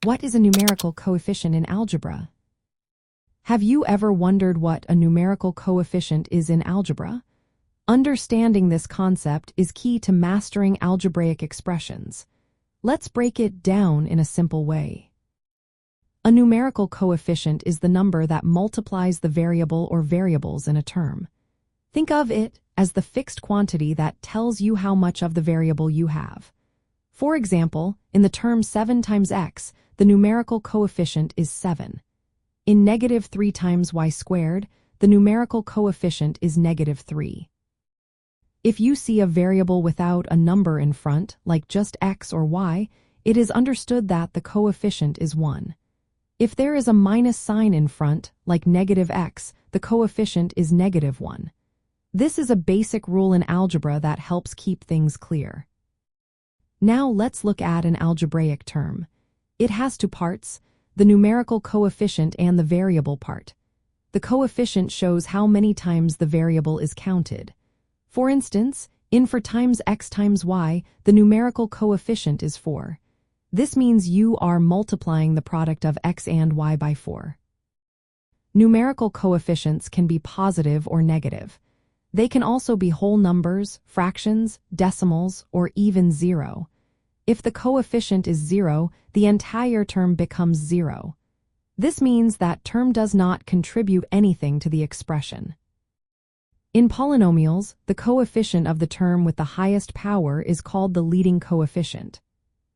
What is a numerical coefficient in algebra? Have you ever wondered what a numerical coefficient is in algebra? Understanding this concept is key to mastering algebraic expressions. Let's break it down in a simple way. A numerical coefficient is the number that multiplies the variable or variables in a term. Think of it as the fixed quantity that tells you how much of the variable you have. For example, in the term 7 times x, the numerical coefficient is 7. In negative 3 times y squared, the numerical coefficient is negative 3. If you see a variable without a number in front, like just x or y, it is understood that the coefficient is 1. If there is a minus sign in front, like negative x, the coefficient is negative 1. This is a basic rule in algebra that helps keep things clear. Now let's look at an algebraic term. It has two parts, the numerical coefficient and the variable part. The coefficient shows how many times the variable is counted. For instance, in for times x times y, the numerical coefficient is 4. This means you are multiplying the product of x and y by 4. Numerical coefficients can be positive or negative. They can also be whole numbers, fractions, decimals, or even 0. If the coefficient is 0, the entire term becomes 0. This means that term does not contribute anything to the expression. In polynomials, the coefficient of the term with the highest power is called the leading coefficient.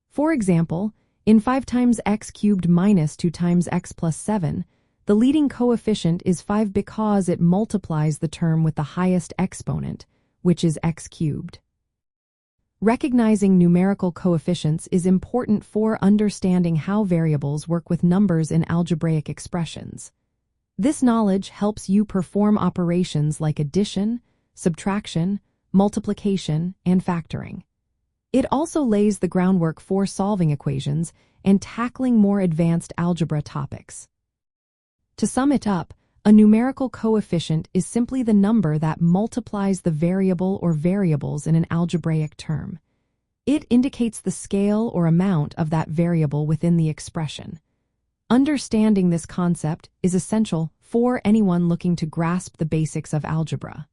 For example, in 5 times x cubed minus 2 times x plus 7, the leading coefficient is 5 because it multiplies the term with the highest exponent, which is x cubed. Recognizing numerical coefficients is important for understanding how variables work with numbers in algebraic expressions. This knowledge helps you perform operations like addition, subtraction, multiplication, and factoring. It also lays the groundwork for solving equations and tackling more advanced algebra topics. To sum it up, a numerical coefficient is simply the number that multiplies the variable or variables in an algebraic term. It indicates the scale or amount of that variable within the expression. Understanding this concept is essential for anyone looking to grasp the basics of algebra.